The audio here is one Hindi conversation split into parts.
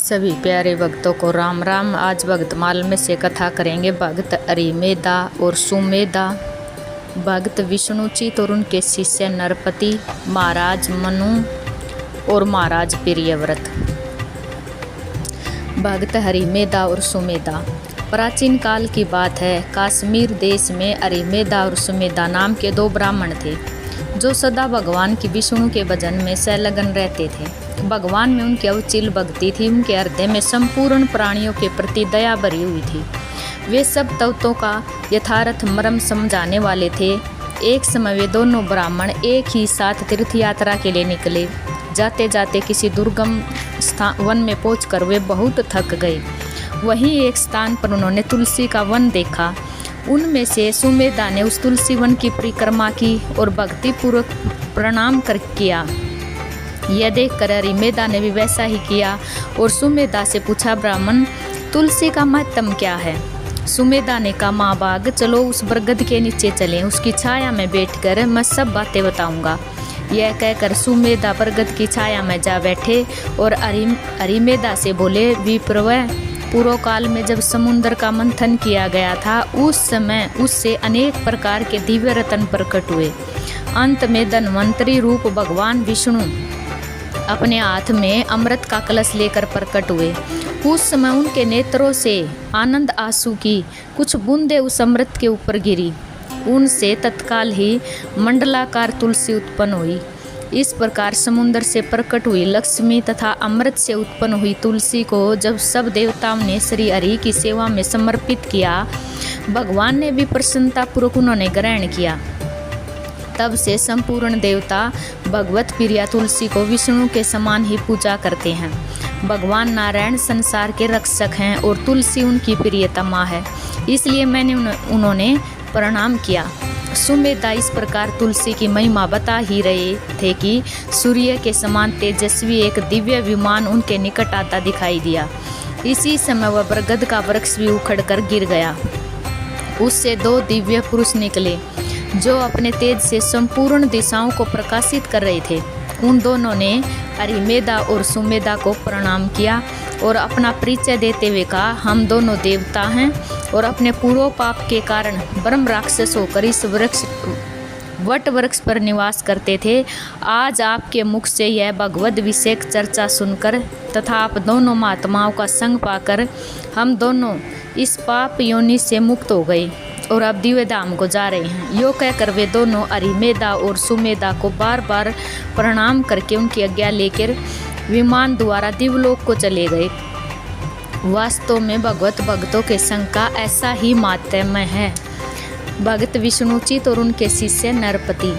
सभी प्यारे भक्तों को राम राम। आज भक्तमाल में से कथा करेंगे भक्त अरिमेदा और सुमेधा। भक्त विष्णुचित और उनके शिष्य नरपति, महाराज मनु और महाराज प्रियव्रत। भक्त अरिमेदा और सुमेधा। प्राचीन काल की बात है। कश्मीर देश में अरिमेदा और सुमेधा नाम के दो ब्राह्मण थे जो सदा भगवान की विष्णु के भजन में संलग्न रहते थे। भगवान में उनकी अविचल भक्ति थी। उनके हृदय में संपूर्ण प्राणियों के प्रति दया भरी हुई थी। वे सब तत्वों का यथार्थ मर्म समझाने वाले थे। एक समय वे दोनों ब्राह्मण एक ही साथ तीर्थ यात्रा के लिए निकले। जाते जाते किसी दुर्गम वन में पहुंचकर वे बहुत थक गए। वहीं एक स्थान पर उन्होंने तुलसी का वन देखा। उनमें से सुमेधा ने उस तुलसी वन की परिक्रमा की और भक्तिपूर्वक प्रणाम कर किया। यह देखकर अरिमेदा ने भी वैसा ही किया और सुमेधा से पूछा, ब्राह्मण, तुलसी का महत्व क्या है? सुमेधा ने कहा, माँ बाग, चलो उस बरगद के नीचे चलें, उसकी छाया में बैठकर मैं सब बातें बताऊंगा। यह कहकर सुमेधा बरगद की छाया में जा बैठे और अरिमेदा से बोले, विप्रवर, पूर्व काल में जब समुद्र का मंथन किया गया था, उस समय उससे अनेक प्रकार के दिव्य रत्न प्रकट हुए। अंत में धन्वंतरी रूप भगवान विष्णु अपने हाथ में अमृत का कलश लेकर प्रकट हुए। उस समय उनके नेत्रों से आनंद आंसू की कुछ बूंदें उस अमृत के ऊपर गिरी। उनसे तत्काल ही मंडलाकार तुलसी उत्पन्न हुई। इस प्रकार समुद्र से प्रकट हुई लक्ष्मी तथा अमृत से उत्पन्न हुई तुलसी को जब सब देवताओं ने श्री हरि की सेवा में समर्पित किया, भगवान ने भी प्रसन्नतापूर्वक उन्होंने ग्रहण किया। तब से संपूर्ण देवता भगवत प्रिया तुलसी को विष्णु के समान ही पूजा करते हैं। भगवान नारायण संसार के रक्षक हैं और तुलसी उनकी प्रियतमा है, इसलिए मैंने उन्होंने प्रणाम किया। सुमेधा इस प्रकार तुलसी की महिमा बता ही रहे थे कि सूर्य के समान तेजस्वी एक दिव्य विमान उनके निकट आता दिखाई दिया। इसी समय वह बरगद का वृक्ष भी उखड़कर गिर गया। उससे दो दिव्य पुरुष निकले जो अपने तेज से संपूर्ण दिशाओं को प्रकाशित कर रहे थे। उन दोनों ने अरिमेदा और सुमेधा को प्रणाम किया और अपना परिचय देते हुए कहा, हम दोनों देवता हैं और अपने पूर्व पाप के कारण ब्रह्म राक्षस होकर इस वट वृक्ष पर निवास करते थे। आज आपके मुख से यह भगवद विषयक चर्चा सुनकर तथा आप दोनों महात्माओं का संग पाकर हम दोनों इस पाप योनि से मुक्त हो गए और अब दिव्य धाम को जा रहे हैं। यो कहकर वे दोनों अरिमेदा और सुमेधा को बार बार प्रणाम करके उनकी आज्ञा लेकर विमान द्वारा दिव्यलोक को चले गए। वास्तव में भगवत भक्तों के संग का ऐसा ही माहात्म्य है। भक्त विष्णुचित और उनके शिष्य नरपति।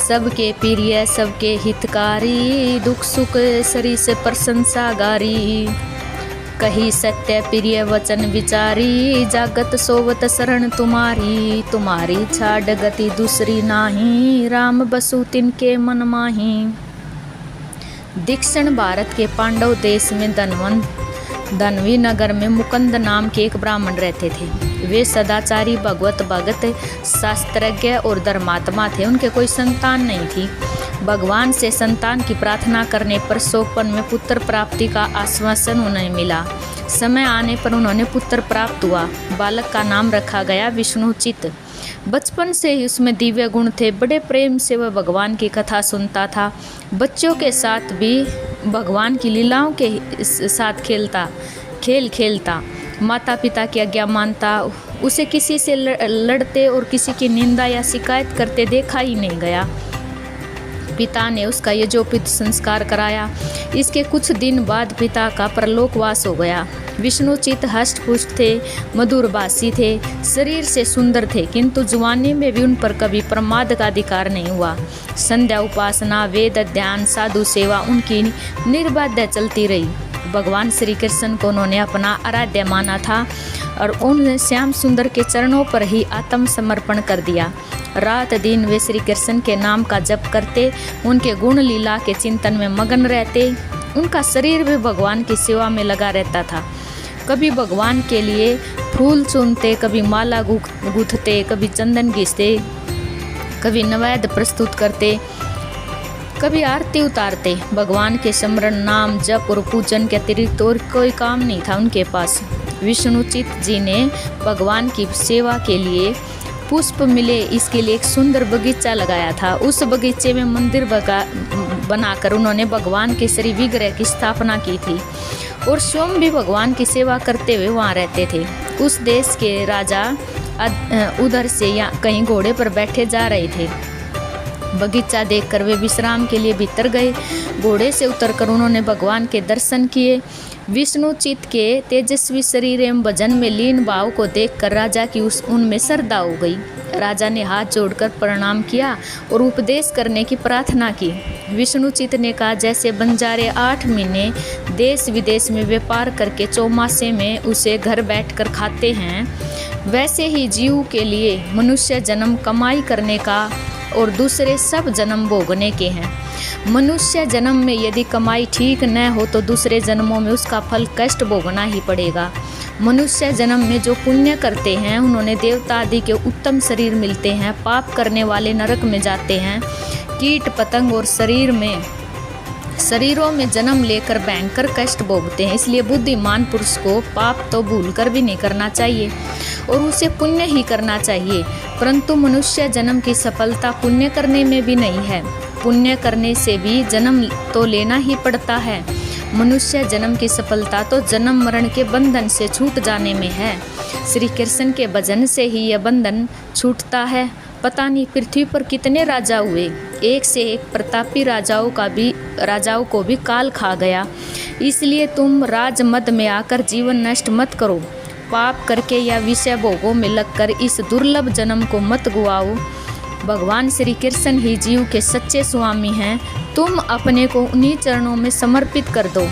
सबके प्रिय, सबके हितकारी, दुख सुख सरी से प्रशंसागारी, कही सत्य प्रिय वचन विचारी, जागत सोवत शरण तुम्हारी, तुम्हारी छाड़ गति दूसरी नाही, राम बसु तिनके मन माही। दक्षिण भारत के पांडव देश में धनवी नगर में मुकुंद नाम के एक ब्राह्मण रहते थे। वे सदाचारी, भगवत भगत, शास्त्रज्ञ और धर्मात्मा थे। उनके कोई संतान नहीं थी। भगवान से संतान की प्रार्थना करने पर सोपन में पुत्र प्राप्ति का आश्वासन उन्हें मिला। समय आने पर उन्होंने पुत्र प्राप्त हुआ। बालक का नाम रखा गया विष्णुचित। बचपन से ही उसमें दिव्य गुण थे। बड़े प्रेम से वह भगवान की कथा सुनता था। बच्चों के साथ भी भगवान की लीलाओं के साथ खेलता, माता पिता की आज्ञा मानता। उसे किसी से लड़ते और किसी की निंदा या शिकायत करते देखा ही नहीं गया। पिता ने उसका यजोपित संस्कार कराया। इसके कुछ दिन बाद पिता का परलोकवास हो गया। विष्णुचित हष्ट-पुष्ट थे, मधुरभाषी थे, शरीर से सुंदर थे, किंतु जवानी में भी उन पर कभी प्रमाद का अधिकार नहीं हुआ। संध्या उपासना, वेद ध्यान, साधु सेवा उनकी निर्बाध चलती रही। भगवान श्री कृष्ण को उन्होंने अपना आराध्य माना था और उन्होंने श्याम सुंदर के चरणों पर ही आत्मसमर्पण कर दिया। रात दिन वे श्री कृष्ण के नाम का जप करते, उनके गुण लीला के चिंतन में मगन रहते। उनका शरीर भी भगवान की सेवा में लगा रहता था। कभी भगवान के लिए फूल चुनते, कभी माला गूंथते, कभी चंदन घिसते, कभी नैवेद्य प्रस्तुत करते। कभी आरती उतारते। भगवान के स्मरण, नाम जप और पूजन के अतिरिक्त और कोई काम नहीं था उनके पास। विष्णुचित जी ने भगवान की सेवा के लिए पुष्प मिले इसके लिए एक सुंदर बगीचा लगाया था। उस बगीचे में मंदिर बनाकर उन्होंने भगवान के श्री विग्रह की स्थापना की थी और स्वयं भी भगवान की सेवा करते हुए वहाँ रहते थे। उस देश के राजा उधर से या कहीं घोड़े पर बैठे जा रहे थे। बगीचा देखकर वे विश्राम के लिए भीतर गए। घोड़े से उतरकर उन्होंने भगवान के दर्शन किए। विष्णुचित के तेजस्वी शरीर एवं भजन में लीन भाव को देखकर राजा की उनमें श्रद्धा हो गई। राजा ने हाथ जोड़कर प्रणाम किया और उपदेश करने की प्रार्थना की। विष्णुचित ने कहा, जैसे बंजारे 8 महीने देश विदेश में व्यापार करके चौमासे में उसे घर बैठकर खाते हैं, वैसे ही जीव के लिए मनुष्य जन्म कमाई करने का और दूसरे सब जन्म भोगने के हैं। मनुष्य जन्म में यदि कमाई ठीक न हो तो दूसरे जन्मों में उसका फल कष्ट भोगना ही पड़ेगा। मनुष्य जन्म में जो पुण्य करते हैं उन्होंने देवता आदि के उत्तम शरीर मिलते हैं। पाप करने वाले नरक में जाते हैं। कीट पतंग और शरीरों में जन्म लेकर भयंकर कष्ट भोगते हैं। इसलिए बुद्धिमान पुरुष को पाप तो भूलकर भी नहीं करना चाहिए और उसे पुण्य ही करना चाहिए। परंतु मनुष्य जन्म की सफलता पुण्य करने में भी नहीं है। पुण्य करने से भी जन्म तो लेना ही पड़ता है। मनुष्य जन्म की सफलता तो जन्म मरण के बंधन से छूट जाने में है। श्री कृष्ण के भजन से ही यह बंधन छूटता है। पता नहीं पृथ्वी पर कितने राजा हुए, एक से एक प्रतापी राजाओं को भी काल खा गया। इसलिए तुम राजमद में आकर जीवन नष्ट मत करो। पाप करके या विषय भोगों में लगकर इस दुर्लभ जन्म को मत गुआओ। भगवान श्री कृष्ण ही जीव के सच्चे स्वामी हैं। तुम अपने को उन्हीं चरणों में समर्पित कर दो।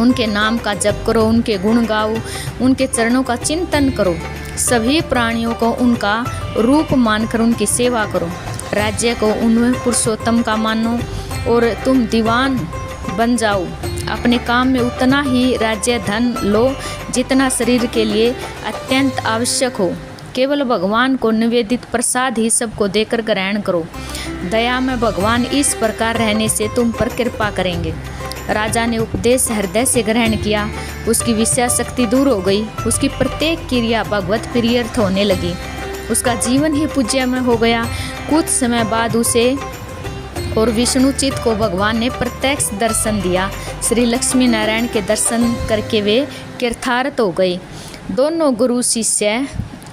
उनके नाम का जप करो, उनके गुण गाओ, उनके चरणों का चिंतन करो। सभी प्राणियों को उनका रूप मानकर उनकी सेवा करो। राज्य को उन पुरुषोत्तम का मानो और तुम दीवान बन जाओ। अपने काम में उतना ही राज्य धन लो जितना शरीर के लिए अत्यंत आवश्यक हो। केवल भगवान को निवेदित प्रसाद ही सबको देकर ग्रहण करो। दया में भगवान इस प्रकार रहने से तुम पर कृपा करेंगे। राजा ने उपदेश हृदय से ग्रहण किया। उसकी विषया शक्ति दूर हो गई। उसकी प्रत्येक क्रिया भगवत प्रियर्थ होने लगी। उसका जीवन ही पूज्यमय हो गया। कुछ समय बाद उसे और विष्णुचित को भगवान ने प्रत्यक्ष दर्शन दिया। श्री लक्ष्मी नारायण के दर्शन करके वे कृतार्थ हो गए। दोनों गुरु शिष्य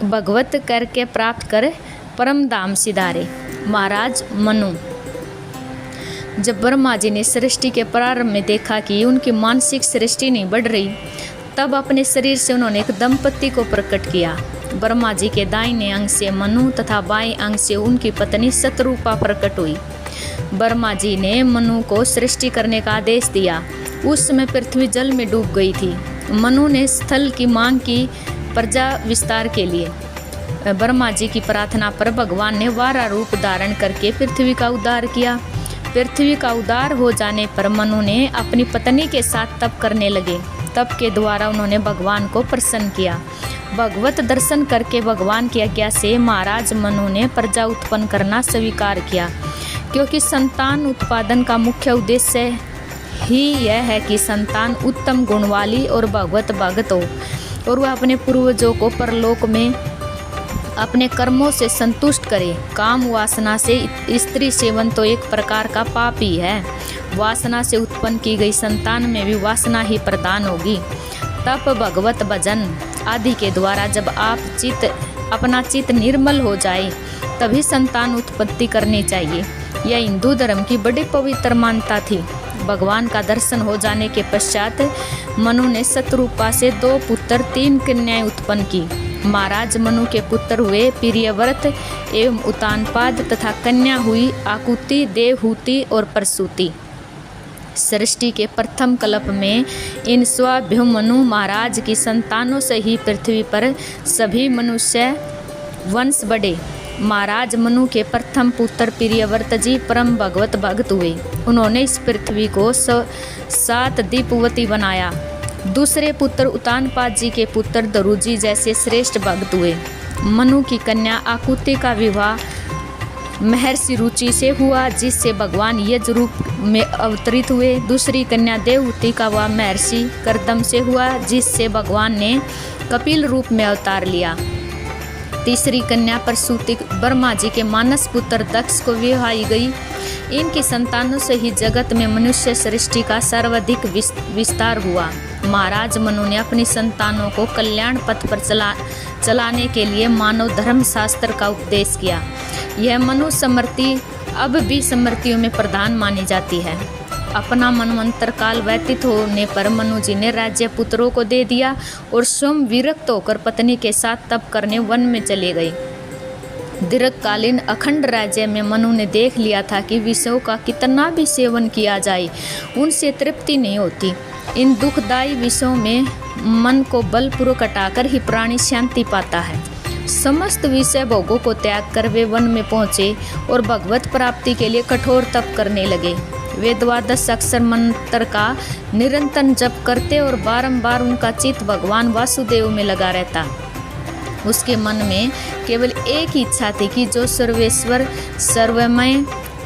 भगवत करके प्राप्त कर परम धाम सिधारे। महाराज मनु, जब ब्रह्मा जी ने सृष्टि के प्रारंभ में देखा कि उनकी मानसिक सृष्टि नहीं बढ़ रही, तब अपने शरीर से उन्होंने एक दंपति को प्रकट किया। ब्रह्मा जी के दाहिने अंग से मनु तथा बाएं अंग से उनकी पत्नी शतरूपा प्रकट हुई। ब्रह्मा जी ने मनु को सृष्टि करने का आदेश दिया। उस समय पृथ्वी जल में डूब गई थी। मनु ने स्थल की मांग की प्रजा विस्तार के लिए। ब्रह्मा जी की प्रार्थना पर भगवान ने वारा रूप धारण करके पृथ्वी का उद्धार किया। पृथ्वी का उद्धार हो जाने पर मनु ने अपनी पत्नी के साथ तप करने लगे। तप के द्वारा उन्होंने भगवान को प्रसन्न किया। भगवत दर्शन करके भगवान की आज्ञा से महाराज मनु ने प्रजा उत्पन्न करना स्वीकार किया, क्योंकि संतान उत्पादन का मुख्य उद्देश्य ही यह है कि संतान उत्तम गुण वाली और भगवत भक्त हो और वह अपने पूर्वजों को परलोक में अपने कर्मों से संतुष्ट करे। काम वासना से स्त्री सेवन तो एक प्रकार का पाप ही है। वासना से उत्पन्न की गई संतान में भी वासना ही प्रदान होगी। तप, भगवत भजन आदि के द्वारा जब अपना चित्त निर्मल हो जाए तभी संतान उत्पत्ति करनी चाहिए। यह हिंदू धर्म की बड़ी पवित्र मान्यता थी। भगवान का दर्शन हो जाने के पश्चात मनु ने शतरूपा से 2 पुत्र 3 कन्याएं उत्पन्न की। महाराज मनु के पुत्र हुए प्रियव्रत एवं उत्तानपाद तथा कन्या हुई आकुति, देवहूति और प्रसूति। सृष्टि के प्रथम कल्प में इन स्वाभ्युमनु महाराज की संतानों से ही पृथ्वी पर सभी मनुष्य वंश बढ़े। महाराज मनु के प्रथम पुत्र प्रियव्रत जी परम भगवत भक्त हुए। उन्होंने इस पृथ्वी को 7 दीपवती बनाया। दूसरे पुत्र उत्तानपाद जी के पुत्र दरुजी जैसे श्रेष्ठ भक्त हुए। मनु की कन्या आकुति का विवाह महर्षि रुचि से हुआ, जिससे भगवान यज्ञ रूप में अवतरित हुए। दूसरी कन्या देवहूति का व महर्षि कर्दम से हुआ, जिससे भगवान ने कपिल रूप में अवतार लिया। तीसरी कन्या प्रसूति ब्रह्मा जी के मानस पुत्र दक्ष को विवाही गई। इनकी संतानों से ही जगत में मनुष्य सृष्टि का सर्वाधिक विस्तार हुआ। महाराज मनु ने अपनी संतानों को कल्याण पथ पर चलाने के लिए मानव धर्म शास्त्र का उपदेश किया। यह मनु स्मृति अब भी स्मृतियों में प्रधान मानी जाती है। अपना मनवंतर काल व्यतीत होने पर मनु जी ने राज्य पुत्रों को दे दिया और स्वयं विरक्त होकर पत्नी के साथ तप करने वन में चले गए। दीर्घकालीन अखंड राज्य में मनु ने देख लिया था कि विषयों का कितना भी सेवन किया जाए उनसे तृप्ति नहीं होती। इन दुखदायी विषयों में मन को बलपूर्वक हटाकर ही प्राणी शांति पाता है। समस्त विषय भोगों को त्याग कर वे वन में पहुँचे और भगवत प्राप्ति के लिए कठोर तप करने लगे। वे द्वादश अक्षर मंत्र का निरंतर जप करते और बारंबार उनका चित्त भगवान वासुदेव में लगा रहता। उसके मन में केवल एक ही इच्छा थी कि जो सर्वेश्वर सर्वमय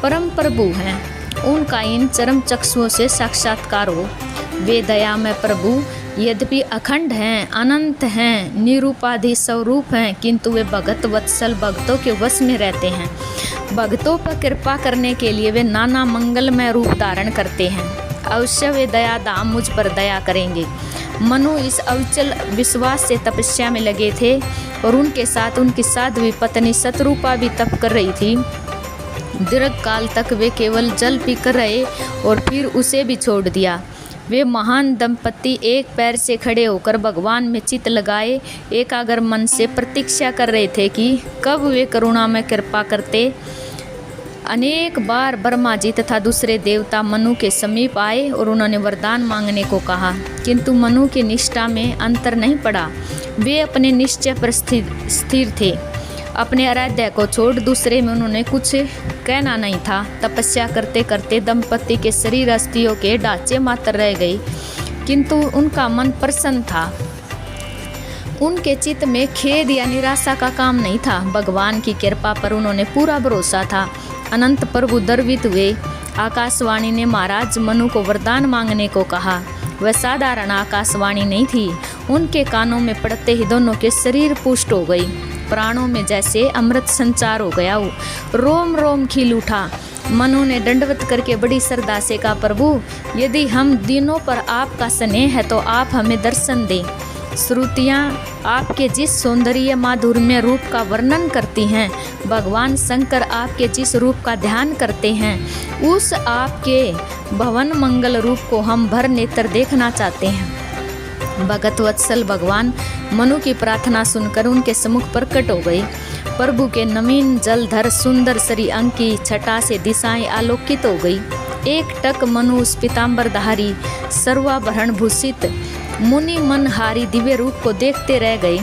परम प्रभु हैं, उनका इन चरम चक्षुओं से साक्षात्कार हो। वे दयामय प्रभु यद्यपि अखंड हैं, अनंत हैं, निरूपाधि स्वरूप हैं, किंतु वे भगत वत्सल भक्तों के वश में रहते हैं। भक्तों पर कृपा करने के लिए वे नाना मंगलमय रूप धारण करते हैं। अवश्य वे दया दाम मुझ पर दया करेंगे। मनु इस अविचल विश्वास से तपस्या में लगे थे और उनके साथ उनकी साध्वी पत्नी शतरूपा भी तप कर रही थी। दीर्घ काल तक वे केवल जल पीकर रहे और फिर उसे भी छोड़ दिया। वे महान दंपति एक पैर से खड़े होकर भगवान में चित्त लगाए एकाग्र मन से प्रतीक्षा कर रहे थे कि कब वे करुणा में कृपा करते। अनेक बार ब्रह्मा जी तथा दूसरे देवता मनु के समीप आए और उन्होंने वरदान मांगने को कहा, किंतु मनु की निष्ठा में अंतर नहीं पड़ा। वे अपने निश्चय पर स्थिर थे। अपने आराध्य को छोड़ दूसरे में उन्होंने कुछ कहना नहीं था। तपस्या करते करते दंपति के शरीर अस्थियों के ढांचे मात्र रह गई, किंतु उनका मन प्रसन्न था। उनके चित्त में खेद या निराशा का काम नहीं था। भगवान की कृपा पर उन्होंने पूरा भरोसा था। अनंत प्रभु गर्वित हुए। आकाशवाणी ने महाराज मनु को वरदान मांगने को कहा। वह साधारण आकाशवाणी नहीं थी। उनके कानों में पड़ते ही दोनों के शरीर पुष्ट हो गई। प्राणों में जैसे अमृत संचार हो गया हो। रोम रोम खिल उठा। मनु ने दंडवत करके बड़ी श्रद्धा से कहा, प्रभु यदि हम दिनों पर आपका स्नेह है तो आप हमें दर्शन दें। श्रुतियाँ आपके जिस सौंदर्य माधुर्य रूप का वर्णन करती हैं, भगवान शंकर आपके जिस रूप का ध्यान करते हैं, उस आपके भवन मंगल रूप को हम भर नेत्र देखना चाहते हैं। भगत वत्सल भगवान मनु की प्रार्थना सुनकर उनके सम्मुख प्रकट हो गई। प्रभु के नवीन जलधर सुंदर श्री अंग की छटा से दिशाएं आलोकित हो गई। एक टक मनु उस पीताम्बरधारी सर्वाभरण भूषित मुनि मनहारी दिव्य रूप को देखते रह गए।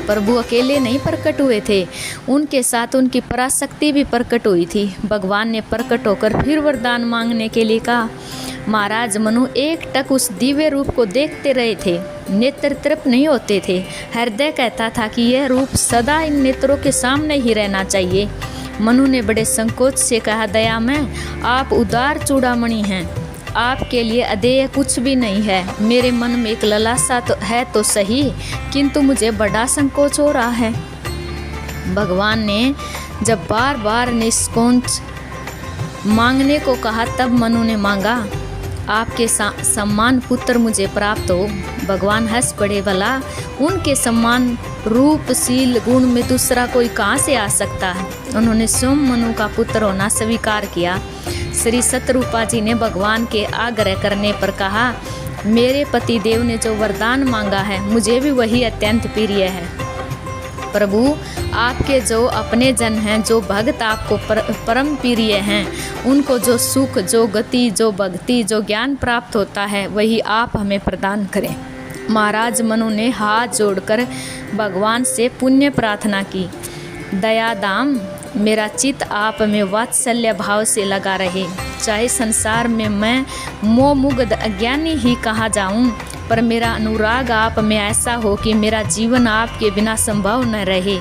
प्रभु अकेले नहीं प्रकट हुए थे, उनके साथ उनकी पराशक्ति भी प्रकट हुई थी। भगवान ने प्रकट होकर फिर वरदान मांगने के लिए कहा। महाराज मनु एक टक उस दिव्य रूप को देखते रहे थे। नेत्र तृप्त नहीं होते थे। हृदय कहता था कि यह रूप सदा इन नेत्रों के सामने ही रहना चाहिए। मनु ने बड़े संकोच से कहा, दया में आप उदार चूड़ामणि हैं, आपके लिए अदेय कुछ भी नहीं है। मेरे मन में एक लालसा तो है तो सही, किंतु मुझे बड़ा संकोच हो रहा है। भगवान ने जब बार बार निष्कोच मांगने को कहा तब मनु ने मांगा, आपके सम्मान पुत्र मुझे प्राप्त हो। भगवान हंस पड़े, भला उनके सम्मान रूपशील गुण में दूसरा कोई कहाँ से आ सकता है। उन्होंने स्वयं मनु का पुत्र होना स्वीकार किया। श्री शतरूपा जी ने भगवान के आग्रह करने पर कहा, मेरे पति देव ने जो वरदान मांगा है मुझे भी वही अत्यंत प्रिय है। प्रभु आपके जो अपने जन हैं, जो भक्त आपको परम प्रिय हैं, उनको जो सुख, जो गति, जो भक्ति, जो ज्ञान प्राप्त होता है वही आप हमें प्रदान करें। महाराज मनु ने हाथ जोड़कर भगवान से पुण्य प्रार्थना की। दयादाम मेरा चित्त आप में वात्सल्य भाव से लगा रहे। चाहे संसार में मैं मोहमुग्ध अज्ञानी ही कहा जाऊं, पर मेरा अनुराग आप में ऐसा हो कि मेरा जीवन आपके बिना संभव न रहे।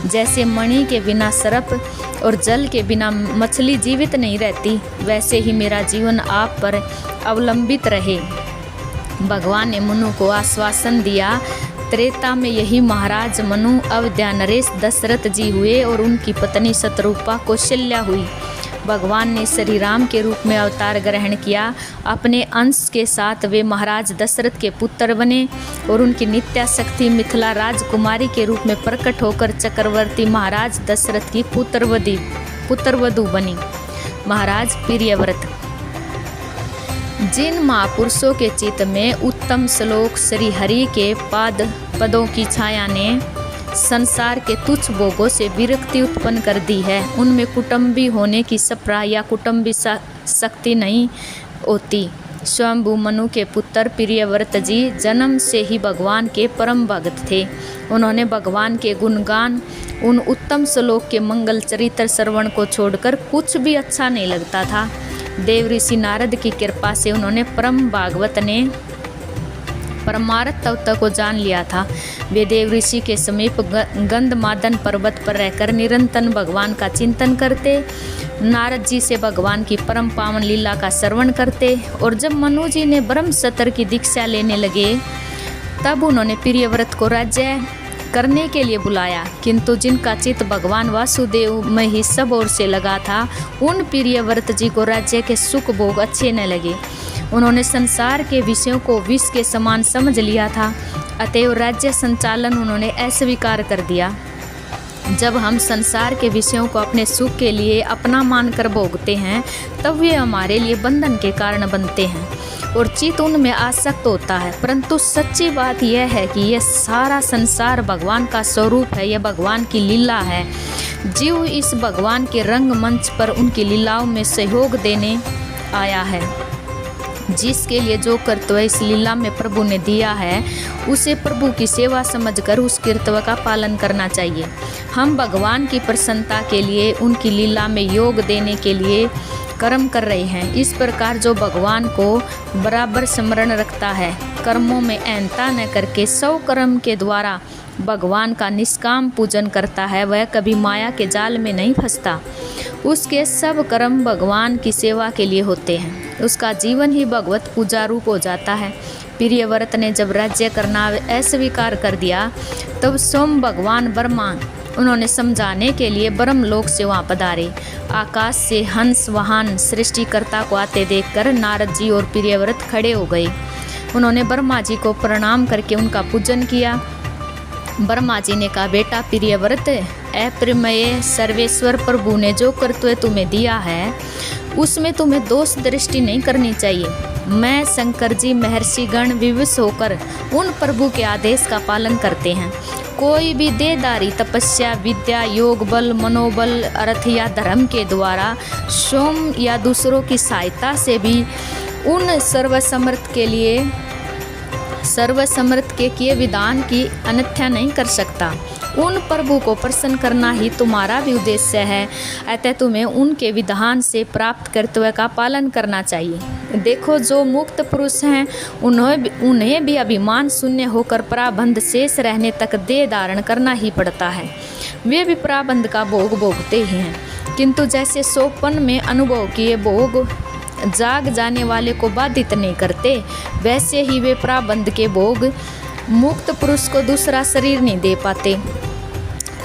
जैसे मणि के बिना सर्प और जल के बिना मछली जीवित नहीं रहती, वैसे ही मेरा जीवन आप पर अवलंबित रहे। भगवान ने मनु को आश्वासन दिया। त्रेता में यही महाराज मनु अवध्या नरेश दशरथ जी हुए और उनकी पत्नी शतरूपा कौशल्या हुई। भगवान ने श्री राम के रूप में अवतार ग्रहण किया। अपने अंश के साथ वे महाराज दशरथ के पुत्र बने और उनकी नित्या शक्ति मिथिला राजकुमारी के रूप में प्रकट होकर चक्रवर्ती महाराज दशरथ की पुत्रवधू बनी। महाराज प्रियव्रत। जिन महापुरुषों के चित्त में उत्तम श्लोक श्री हरि के पदों की छाया ने संसार के तुच्छ भोगों से विरक्ति उत्पन्न कर दी है, उनमें कुटुंबी होने की सप्रा या कुटुंबी शक्ति नहीं होती। स्वयंभू मनु के पुत्र प्रियव्रत जी जन्म से ही भगवान के परम भक्त थे। उन्होंने भगवान के गुणगान, उन उत्तम श्लोक के मंगल चरित्र श्रवण को छोड़कर कुछ भी अच्छा नहीं लगता था। देव ऋषि नारद की कृपा से उन्होंने परम भागवत ने परमार्थ तत्व को जान लिया था। वे देव ऋषि के समीप गंधमादन पर्वत पर रहकर निरंतर भगवान का चिंतन करते, नारद जी से भगवान की परम पावन लीला का श्रवण करते। और जब मनु जी ने ब्रह्मसत्र की दीक्षा लेने लगे, तब उन्होंने प्रियव्रत को राज्य करने के लिए बुलाया। किंतु जिनका चित्त भगवान वासुदेव में ही सब ओर से लगा था, उन प्रियव्रत जी को राज्य के सुख भोग अच्छे न लगे। उन्होंने संसार के विषयों को विष के समान समझ लिया था, अतएव राज्य संचालन उन्होंने अस्वीकार कर दिया। जब हम संसार के विषयों को अपने सुख के लिए अपना मानकर भोगते हैं, तब वे हमारे लिए बंधन के कारण बनते हैं और चित्त उनमें आसक्त होता है। परंतु सच्ची बात यह है कि यह सारा संसार भगवान का स्वरूप है, यह भगवान की लीला है। जीव इस भगवान के रंग मंच पर उनकी लीलाओं में सहयोग देने आया है। जिसके लिए जो कर्तव्य इस लीला में प्रभु ने दिया है, उसे प्रभु की सेवा समझकर उस कर्तव्य का पालन करना चाहिए। हम भगवान की प्रसन्नता के लिए उनकी लीला में योग देने के लिए कर्म कर रहे हैं। इस प्रकार जो भगवान को बराबर स्मरण रखता है, कर्मों में अहंता न करके सौ कर्म के द्वारा भगवान का निष्काम पूजन करता है, वह कभी माया के जाल में नहीं फंसता। उसके सब कर्म भगवान की सेवा के लिए होते हैं। उसका जीवन ही भगवत पूजा रूप हो जाता है। प्रियव्रत ने जब राज्य करना अस्वीकार कर दिया, तब स्वयं भगवान ब्रह्मा उन्होंने समझाने के लिए ब्रह्मलोक से वहाँ पधारे। आकाश से हंस वाहन सृष्टिकर्ता को आते देखकर नारद जी और प्रियव्रत खड़े हो गए। उन्होंने ब्रह्मा जी को प्रणाम करके उनका पूजन किया। ब्रह्मा जी ने कहा, बेटा प्रियव्रत, अप्रमेय सर्वेश्वर प्रभु ने जो कर्तव्य तुम्हें दिया है, उसमें तुम्हें दोष दृष्टि नहीं करनी चाहिए। मैं शंकर जी महर्षि गण विवश होकर उन प्रभु के आदेश का पालन करते हैं। कोई भी देहधारी तपस्या, विद्या, योग बल, मनोबल, अर्थ या धर्म के द्वारा स्वयं या दूसरों की सहायता से भी उन सर्वसमर्थ के किए विधान की अनथ्या नहीं कर सकता। उन प्रभु को प्रसन्न करना ही तुम्हारा भी उद्देश्य है, अतः तुम्हें उनके विधान से प्राप्त कर्तव्य का पालन करना चाहिए। देखो, जो मुक्त पुरुष हैं उन्हें भी अभिमान शून्य होकर प्राबंध शेष रहने तक देह धारण करना ही पड़ता है। वे भी प्राबंध का भोग भोगते ही हैं, किंतु जैसे सोपन में अनुभव किए भोग जाग जाने वाले को बाधित नहीं करते, वैसे ही वे प्राबंध के भोग मुक्त पुरुष को दूसरा शरीर नहीं दे पाते।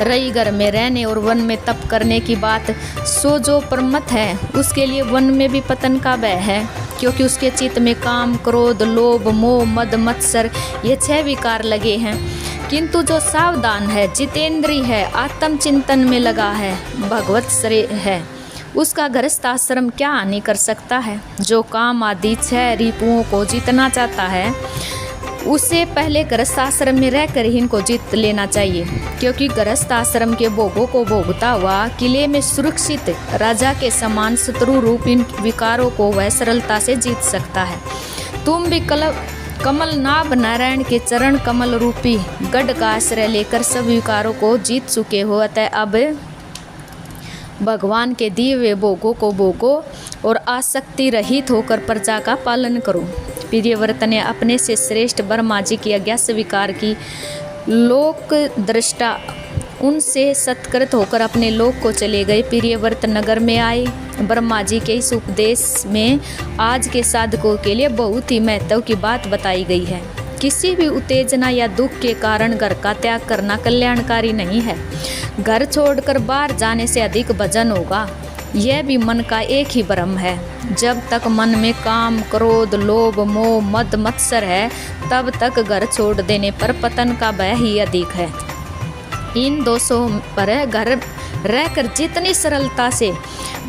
रही घर में रहने और वन में तप करने की बात, सो जो प्रमत्त है उसके लिए वन में भी पतन का भय है, क्योंकि उसके चित्त में काम, क्रोध, लोभ, मोह, मद, मत्सर ये 6 विकार लगे हैं। किंतु जो सावधान है, जितेंद्री है, आत्मचिंतन में लगा है, भगवत श्रेय है, उसका गृहस्थ आश्रम क्या हानि कर सकता है। जो काम आदि 6 रिपुओं को जीतना चाहता है, उसे पहले गृहस्थ आश्रम में रहकर ही इनको जीत लेना चाहिए, क्योंकि गृहस्थ आश्रम के भोगों को भोगता हुआ किले में सुरक्षित राजा के समान शत्रु रूप इन विकारों को वह सरलता से जीत सकता है। तुम भी कमल नाभ नारायण के चरण कमल रूपी गढ़ का आश्रय लेकर सब विकारों को जीत चुके हो, अतः अब भगवान के दिए हुए भोगों को भोगो और आसक्ति रहित होकर प्रजा का पालन करो। प्रियव्रत ने अपने से श्रेष्ठ ब्रह्मा जी की आज्ञा स्वीकार की। लोक दृष्टा उनसे सत्कृत होकर अपने लोक को चले गए। प्रियव्रत नगर में आए। ब्रह्मा जी के इस उपदेश में आज के साधकों के लिए बहुत ही महत्व की बात बताई गई है। किसी भी उत्तेजना या दुख के कारण घर का त्याग करना कल्याणकारी नहीं है। घर छोड़कर बाहर जाने से अधिक भजन होगा। यह भी मन का एक ही भ्रम है। जब तक मन में काम, क्रोध, लोभ, मोह, मद, मत्सर है, तब तक घर छोड़ देने पर पतन का भय ही अधिक है। इन दोषों पर घर रहकर जितनी सरलता से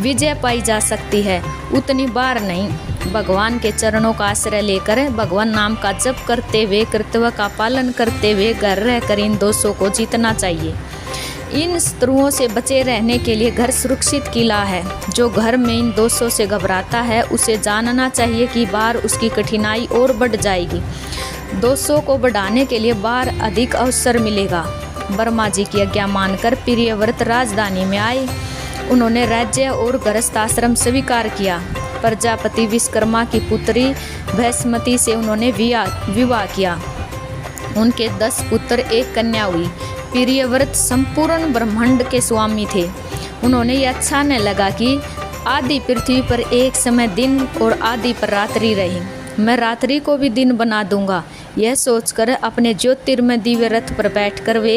विजय पाई जा सकती है, उतनी बार नहीं। भगवान के चरणों का आश्रय लेकर भगवान नाम का जप करते हुए, कर्तव्य का पालन करते हुए घर रहकर इन दोषों को जीतना चाहिए। इन शत्रुओं से बचे रहने के लिए घर सुरक्षित किला है। जो घर में इन दोषों से घबराता है, उसे जानना चाहिए कि बाहर उसकी कठिनाई और बढ़ जाएगी। दोषों को बढ़ाने के लिए बाहर अधिक अवसर मिलेगा। ब्रह्मा जी की आज्ञा मानकर प्रियव्रत राजधानी में आए। उन्होंने राज्य और गृहस्थ आश्रम स्वीकार किया। प्रजापति विश्वकर्मा की पुत्री भैष्मती से उन्होंने विवाह किया। उनके 10 पुत्र, 1 कन्या हुई। प्रियव्रत संपूर्ण ब्रह्मांड के स्वामी थे। उन्होंने यह अच्छा न लगा कि आदि पृथ्वी पर एक समय दिन और आदि पर रात्रि रही। मैं रात्रि को भी दिन बना दूंगा। यह सोचकर अपने ज्योतिर्मय दिव्य रथ पर बैठकर वे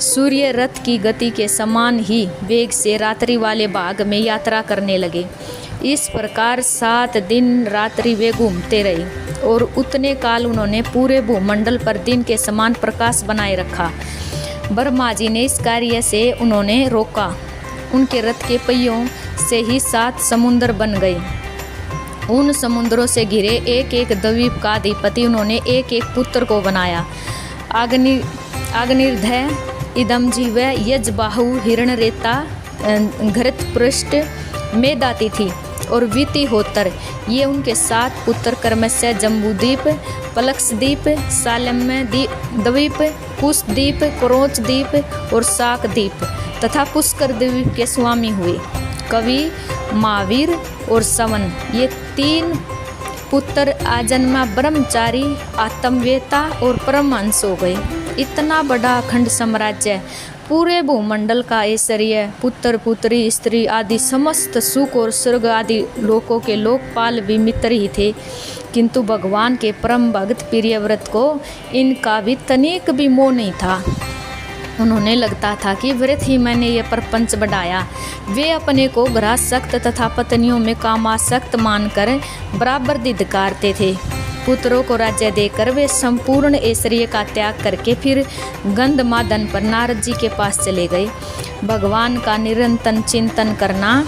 सूर्य रथ की गति के समान ही वेग से रात्रि वाले भाग में यात्रा करने लगे। इस प्रकार 7 दिन रात्रि वे घूमते रहे और उतने काल उन्होंने पूरे भूमंडल पर दिन के समान प्रकाश बनाए रखा। ब्रह्मा जी ने इस कार्य से उन्होंने रोका। उनके रथ के पहियों से ही 7 समुद्र बन गए। उन समुद्रों से घिरे एक एक द्वीप का अधिपति उन्होंने एक एक पुत्र को बनाया। अग्निर्धय, इदमजीव, यजबाहु, हिरण्यरेता, घृतपृष्ठ, मेधातिथि और वितिहोत्र, ये उनके 7 पुत्र क्रमशः जम्बूद्वीप, पलक्षद्वीप, सालम्य द्वीप, कुशद्वीप, क्रोच द्वीप और शाक द्वीप तथा पुष्कर द्वीप के स्वामी हुए। कवि, महावीर और सवन, ये 3 पुत्र आजन्मा ब्रह्मचारी, आत्मवेता और परमहंस हो गए। इतना बड़ा अखंड साम्राज्य, पूरे भूमंडल का ऐश्वर्य, पुत्र पुत्री, स्त्री आदि समस्त सुख और स्वर्ग आदि लोकों के लोकपाल भी मित्र ही थे। किंतु भगवान के परम भक्त प्रियव्रत को इनका भी तनिक भी मोह नहीं था। उन्होंने लगता था कि व्रत ही मैंने ये प्रपंच बढ़ाया। वे अपने को ग्रहसक्त तथा पत्नियों में कामासक्त मानकर बराबर धिक्कारते थे। पुत्रों को राज्य देकर वे संपूर्ण ऐश्वर्य का त्याग करके फिर गंधमादन पर नारद जी के पास चले गए। भगवान का निरंतर चिंतन करना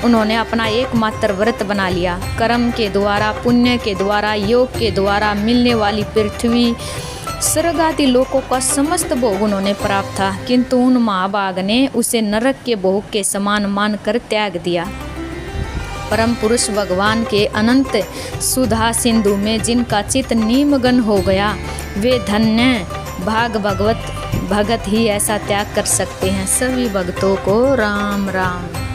उन्होंने अपना एकमात्र व्रत बना लिया। कर्म के द्वारा, पुण्य के द्वारा, योग के द्वारा मिलने वाली पृथ्वी, स्वर्ग आदि लोकों का समस्त भोग उन्होंने प्राप्त था, किंतु उन महाभाग ने उसे नरक के भोग के समान मानकर त्याग दिया। परम पुरुष भगवान के अनंत सुधा सिंधु में जिनका चित्त निमग्न हो गया, वे धन्य भाग भगत ही ऐसा त्याग कर सकते हैं। सभी भक्तों को राम राम।